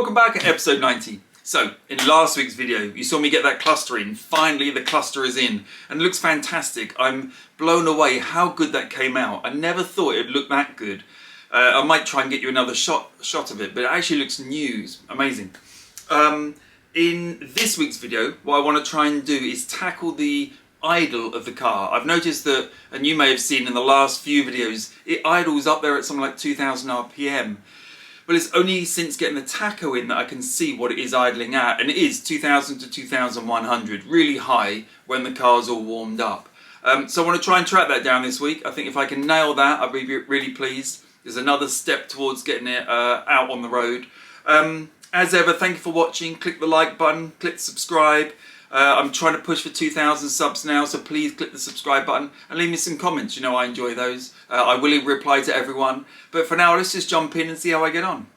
Welcome back at episode 90. So, in last week's video, you saw me get that cluster in. Finally, the cluster is in, and it looks fantastic. I'm blown away how good that came out. I never thought it would look that good. I might try and get you another shot of it, but it actually looks new. Amazing. In this week's video, what I want to try and do is tackle the idle of the car. I've noticed that, and you may have seen in the last few videos, it idles up there at something like 2000 RPM. Well, it's only since getting the tacho in that I can see what it is idling at, and it is 2000 to 2100, really high when the car's all warmed up. So I want to try and track that down this week. I think if I can nail that, I'll be really pleased. There's another step towards getting it out on the road. As ever, thank you for watching. Click the like button, click subscribe. I'm trying to push for 2,000 subs now, so please click the subscribe button and leave me some comments. You know I enjoy those. I will reply to everyone. But for now, let's just jump in and see how I get on.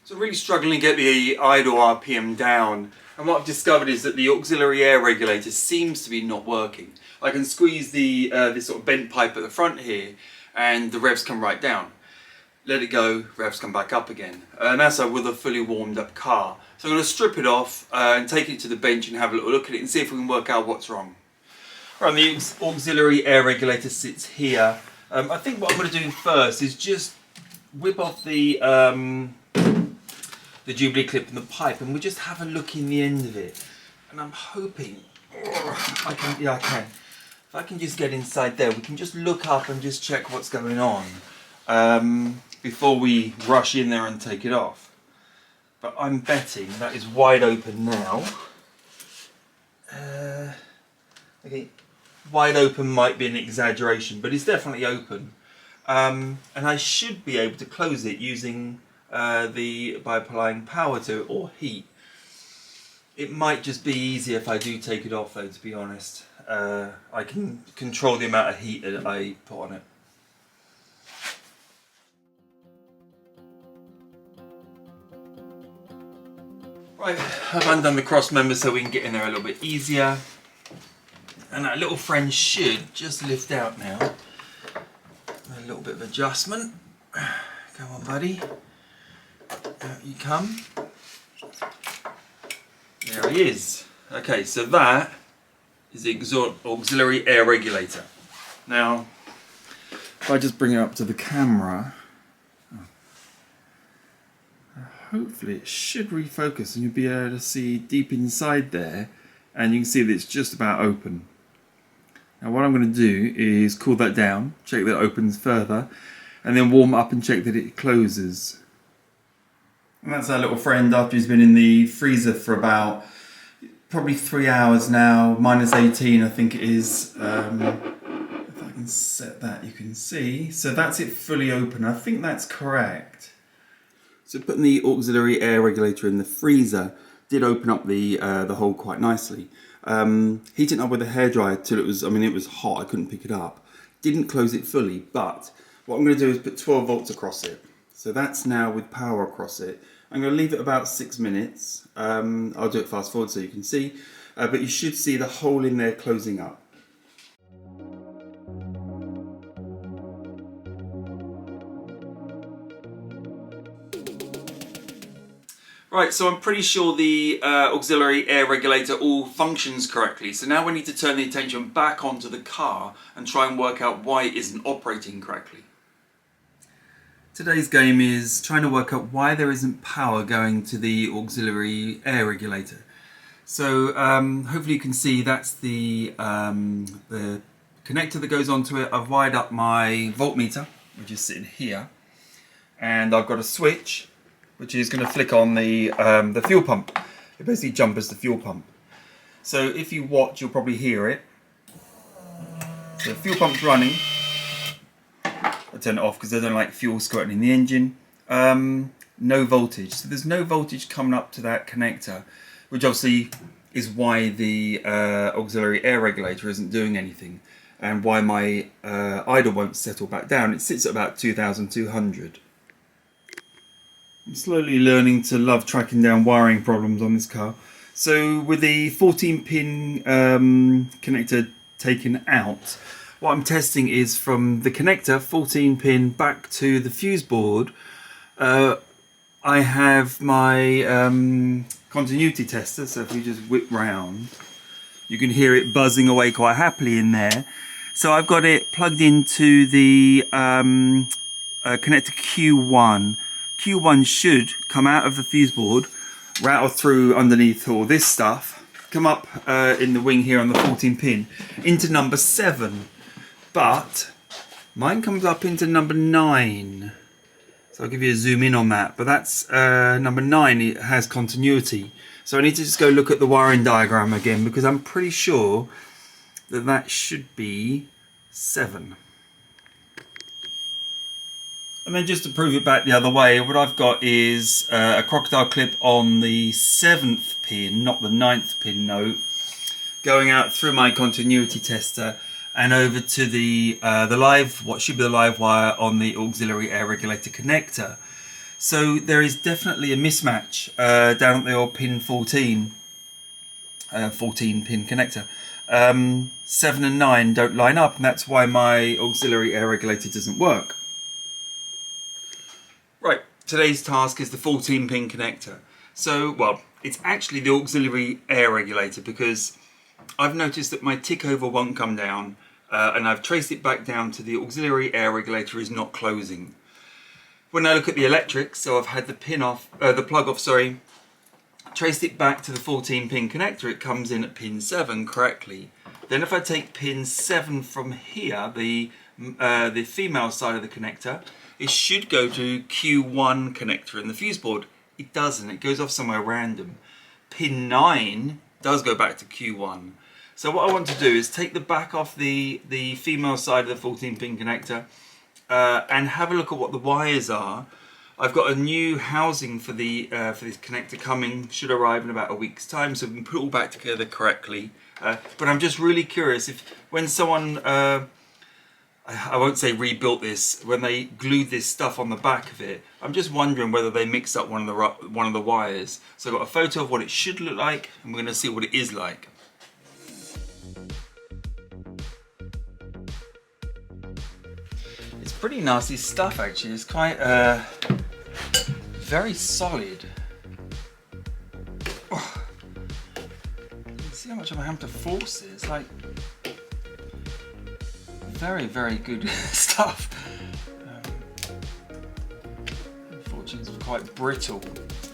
So really struggling to get the idle RPM down. And what I've discovered is that the auxiliary air regulator seems to be not working. I can squeeze the this sort of bent pipe at the front here and the revs come right down. Let it go, revs come back up again. And that's with a fully warmed up car. So I'm going to strip it off and take it to the bench and have a little look at it and see if we can work out what's wrong. Right, the auxiliary air regulator sits here. I think what I'm going to do first is just whip off the Jubilee clip and the pipe, and we'll just have a look in the end of it. And I'm hoping, I can. If I can just get inside there, we can just look up and just check what's going on before we rush in there and take it off. But I'm betting that is wide open now. Okay, wide open might be an exaggeration, but it's definitely open. And I should be able to close it using by applying power to it or heat. It might just be easier if I do take it off though, to be honest. I can control the amount of heat that I put on it. Right, I've undone the cross member so we can get in there a little bit easier. And that little friend should just lift out now. A little bit of adjustment. Come on, buddy. Out you come. There he is. Okay, so that is the auxiliary air regulator. Now, if I just bring it up to the camera, hopefully it should refocus and you'll be able to see deep inside there, and you can see that it's just about open. Now what I'm going to do is cool that down, check that it opens further, and then warm up and check that it closes. And that's our little friend after he's been in the freezer for about probably 3 hours now, minus 18 I think it is. If I can set that you can see. So that's it fully open. I think that's correct. So putting the auxiliary air regulator in the freezer did open up the hole quite nicely. Heating it up with a hairdryer till it was hot, I couldn't pick it up. Didn't close it fully, but what I'm going to do is put 12 volts across it. So that's now with power across it. I'm going to leave it about 6 minutes. I'll do it fast forward so you can see, but you should see the hole in there closing up. Right, so I'm pretty sure the auxiliary air regulator all functions correctly. So now we need to turn the attention back onto the car and try and work out why it isn't operating correctly. Today's game is trying to work out why there isn't power going to the auxiliary air regulator. So hopefully you can see that's the connector that goes onto it. I've wired up my voltmeter, which is sitting here, and I've got a switch which is going to flick on the fuel pump. It basically jumpers the fuel pump. So if you watch, you'll probably hear it. So the fuel pump's running. I turn it off because I don't like fuel squirting in the engine. No voltage. So there's no voltage coming up to that connector, which obviously is why the auxiliary air regulator isn't doing anything, and why my idle won't settle back down. It sits at about 2200. I'm slowly learning to love tracking down wiring problems on this car. So with the 14-pin connector taken out, what I'm testing is from the connector 14-pin back to the fuse board I have my continuity tester, so if we just whip round, you can hear it buzzing away quite happily in there. So I've got it plugged into the connector Q1. Q1 should come out of the fuse board, rattle through underneath all this stuff, come up in the wing here on the 14 pin into number 7. But mine comes up into number 9. So I'll give you a zoom in on that. But that's number 9, it has continuity. So I need to just go look at the wiring diagram again, because I'm pretty sure that that should be 7. And then just to prove it back the other way, what I've got is a crocodile clip on the 7th pin, not the 9th pin note, going out through my continuity tester and over to the live, what should be the live wire on the auxiliary air regulator connector. So there is definitely a mismatch down at the old pin 14, 14 pin connector. 7 and 9 don't line up, and that's why my auxiliary air regulator doesn't work. Right, today's task is the 14 pin connector. So, well, it's actually the auxiliary air regulator, because I've noticed that my tick over won't come down, and I've traced it back down to the auxiliary air regulator is not closing. When I look at the electrics, so I've had the pin off, the plug off, sorry, traced it back to the 14 pin connector, it comes in at pin 7 correctly. Then if I take pin 7 from here, the female side of the connector, it should go to Q1 connector in the fuse board. It doesn't, it goes off somewhere random. Pin 9 does go back to Q1. So what I want to do is take the back off the female side of the 14 pin connector and have a look at what the wires are. I've got a new housing for the for this connector coming, should arrive in about a week's time, so we can put it all back together correctly. But I'm just really curious if when someone, I won't say rebuilt this, when they glued this stuff on the back of it, I'm just wondering whether they mixed up one of the wires. So I've got a photo of what it should look like, and we're going to see what it is like. It's pretty nasty stuff actually. It's quite very solid. Oh. You can see how much I'm having to force it. It's like very, very good stuff. Unfortunately, it's quite brittle.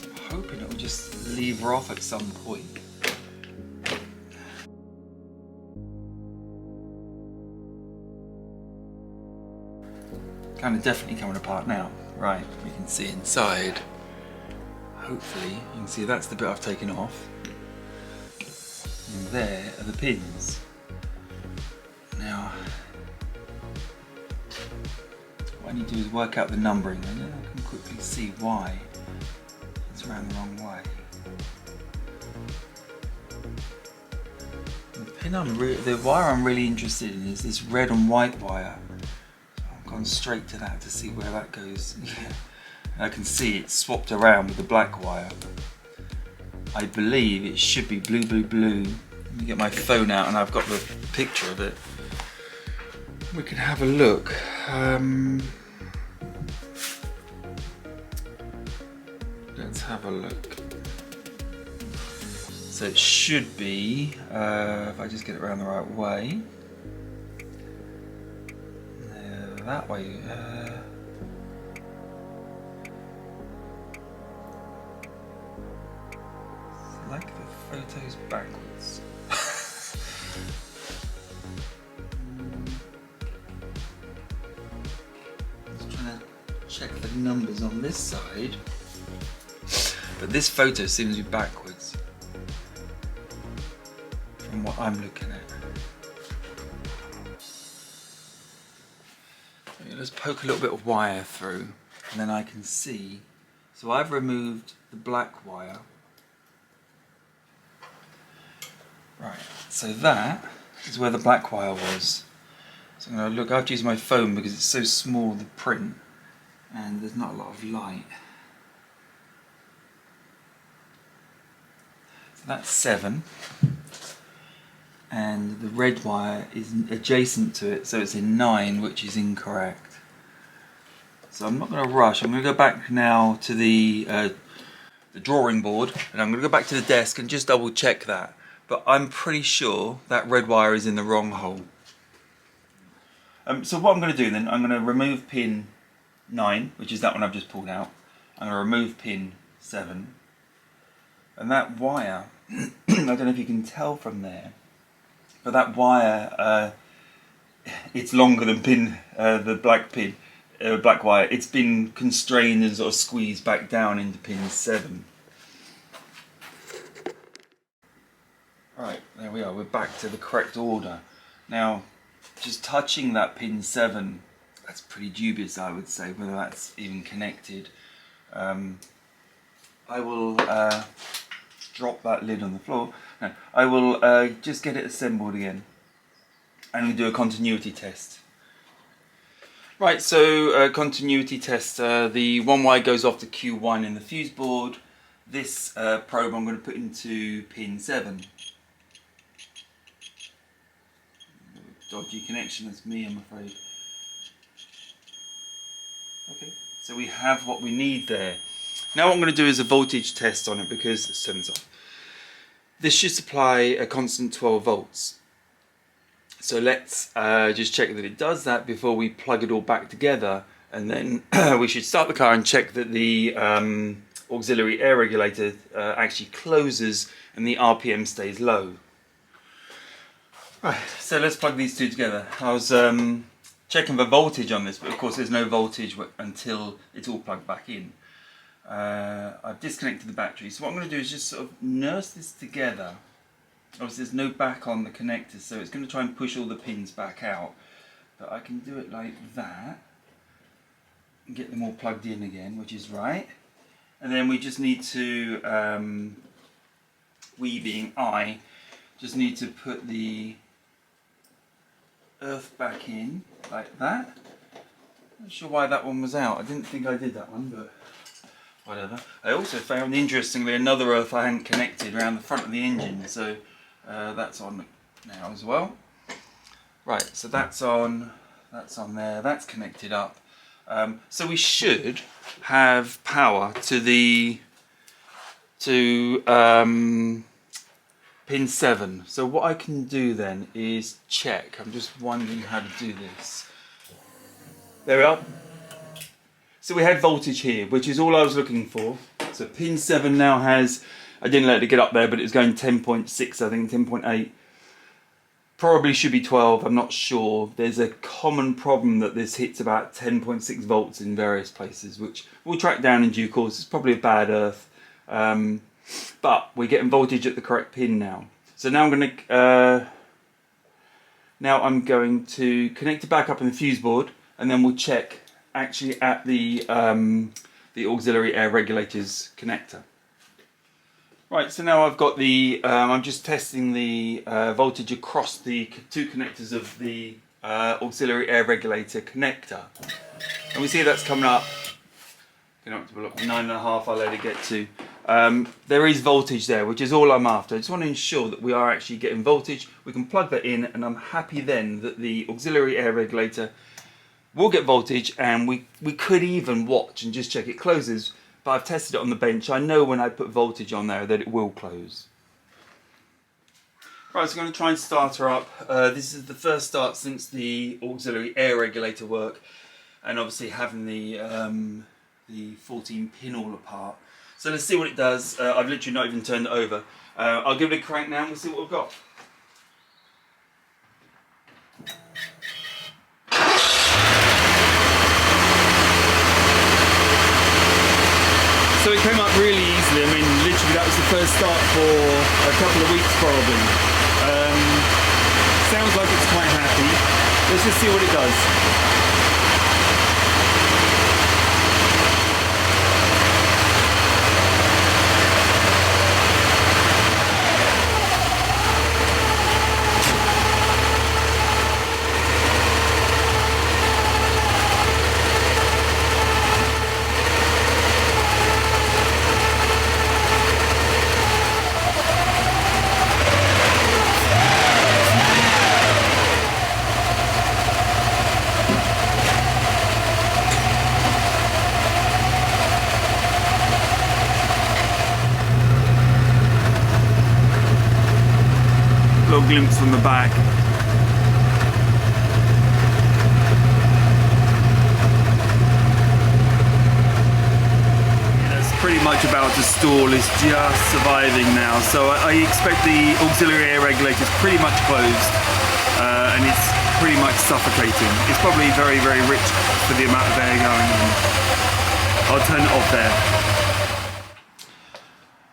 I'm hoping it will just lever off at some point. Kind of definitely coming apart now. Right, we can see inside. Hopefully, you can see that's the bit I've taken off. And there are the pins. Now, what I need to do is work out the numbering, and then I can quickly see why it's around the wrong way. The wire I'm really interested in is this red and white wire. I've gone straight to that to see where that goes. Yeah. I can see it's swapped around with the black wire. I believe it should be blue, blue, blue. Let me get my phone out and I've got the picture of it. We can have a look. Let's have a look. So it should be, if I just get it around the right way. That way. Select the photos backwards. Just trying to check the numbers on this side. But this photo seems to be backwards from what I'm looking at. Let's poke a little bit of wire through and then I can see. So I've removed the black wire. Right, so that is where the black wire was. So I'm going to look, I have to use my phone because it's so small, the print, and there's not a lot of light. So that's 7. And the red wire is adjacent to it, so it's in 9, which is incorrect. So I'm not going to rush. I'm going to go back now to the drawing board, and I'm going to go back to the desk and just double check that. But I'm pretty sure that red wire is in the wrong hole. So what I'm going to do then, I'm going to remove pin 9, which is that one I've just pulled out. I'm going to remove pin 7. And that wire, I don't know if you can tell from there, but that wire, it's longer than pin, the black wire. It's been constrained and sort of squeezed back down into pin 7. Right, there we are, we're back to the correct order. Now, just touching that pin 7, that's pretty dubious, I would say, whether that's even connected. I will drop that lid on the floor. No, I will just get it assembled again and we'll do a continuity test. Right, so continuity test, the one wire goes off to Q1 in the fuse board. This probe I'm going to put into pin 7. Dodgy connection, that's me, I'm afraid. Okay, so we have what we need there. Now what I'm going to do is a voltage test on it because 7's off. This should supply a constant 12 volts. So let's just check that it does that before we plug it all back together, and then we should start the car and check that the auxiliary air regulator actually closes and the RPM stays low. Right, so let's plug these two together. I was checking the voltage on this, but of course there's no voltage until it's all plugged back in. I've disconnected the battery, so what I'm going to do is just sort of nurse this together. Obviously there's no back on the connectors, so it's going to try and push all the pins back out, but I can do it like that and get them all plugged in again, which is right. And then we just need to, we being I, just need to put the earth back in like that. Not sure why that one was out. I didn't think I did that one, but whatever. I also found, interestingly, another earth I hadn't connected around the front of the engine, so that's on now as well. Right, so that's on there, that's connected up. So we should have power to the pin 7. So what I can do then is check. I'm just wondering how to do this. There we are. So we had voltage here, which is all I was looking for. So pin 7 now has, I didn't let it get up there, but it's going 10.6, I think 10.8. Probably should be 12, I'm not sure. There's a common problem that this hits about 10.6 volts in various places, which we'll track down in due course. It's probably a bad earth. But we're getting voltage at the correct pin now. So now I'm going to connect it back up in the fuse board, and then we'll check actually at the auxiliary air regulator's connector. Right, so now I've got the, I'm just testing the voltage across the two connectors of the auxiliary air regulator connector. And we see that's coming up, up to 9.5 I let it get to. There is voltage there, which is all I'm after. I just want to ensure that we are actually getting voltage. We can plug that in, and I'm happy then that the auxiliary air regulator will get voltage, and we could even watch and just check it closes. But I've tested it on the bench. I know when I put voltage on there that it will close. Right, so I'm going to try and start her up. This is the first start since the auxiliary air regulator work, and obviously having the 14 pin all apart. So let's see what it does. I've literally not even turned it over. I'll give it a crank now and we'll see what we've got. So it came up really easily. I mean, literally that was the first start for a couple of weeks probably. Sounds like it's quite happy. Let's just see what it does. little glimpse from the back. Pretty much about to stall, is just surviving now, so I expect the auxiliary air regulator is pretty much closed and it's pretty much suffocating. It's probably very, very rich for the amount of air going on. I'll turn it off there.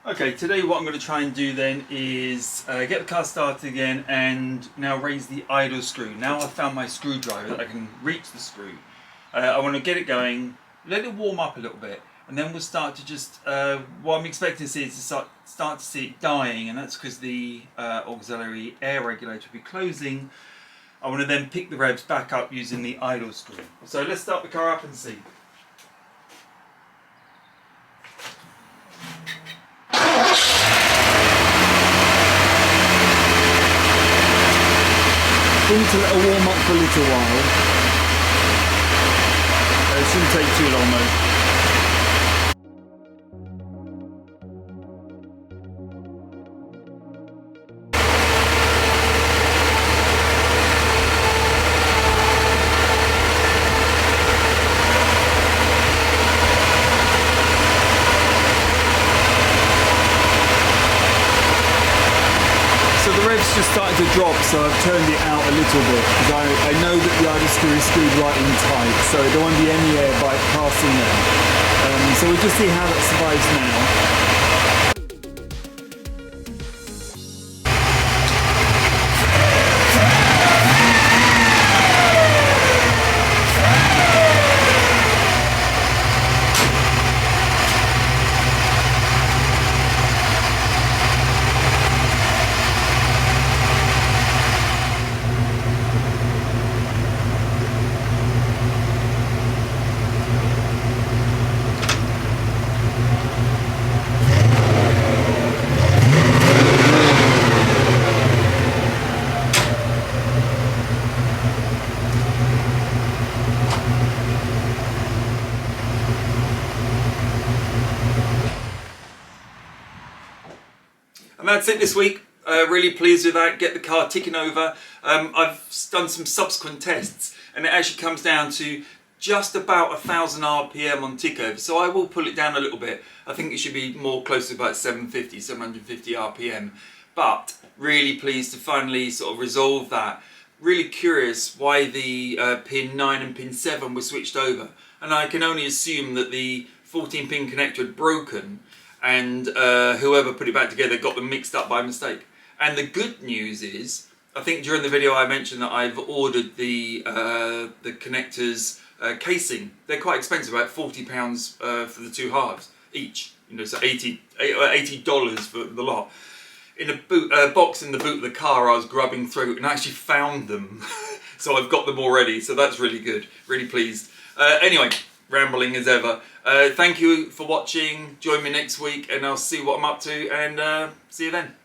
Okay, today what I'm going to try and do then is get the car started again and now raise the idle screw. Now I've found my screwdriver that I can reach the screw. I want to get it going, let it warm up a little bit, and then we'll start to just, what I'm expecting to see is to start to see it dying, and that's because the auxiliary air regulator will be closing. I want to then pick the revs back up using the idle screw. So let's start the car up and see. We need to let it warm up for a little while. It shouldn't take too long though. Just started to drop, so I've turned it out a little bit because I know that the idle screw is screwed right in tight, so there won't be any air passing there. So we'll just see how that survives now. And that's it this week. Really pleased with that. Get the car ticking over. I've done some subsequent tests and it actually comes down to just about 1,000 RPM on tick over. So I will pull it down a little bit. I think it should be more close to about 750 RPM. But really pleased to finally sort of resolve that. Really curious why the pin 9 and pin 7 were switched over. And I can only assume that the 14 pin connector had broken and whoever put it back together got them mixed up by mistake. And the good news is, I think during the video I mentioned that I've ordered the connectors casing. They're quite expensive, about £40 for the two halves each. You know, so $80 for the lot. In a box in the boot of the car I was grubbing through and I actually found them. So I've got them already, so that's really good. Really pleased. Anyway, rambling as ever. Thank you for watching. Join me next week and I'll see what I'm up to and see you then.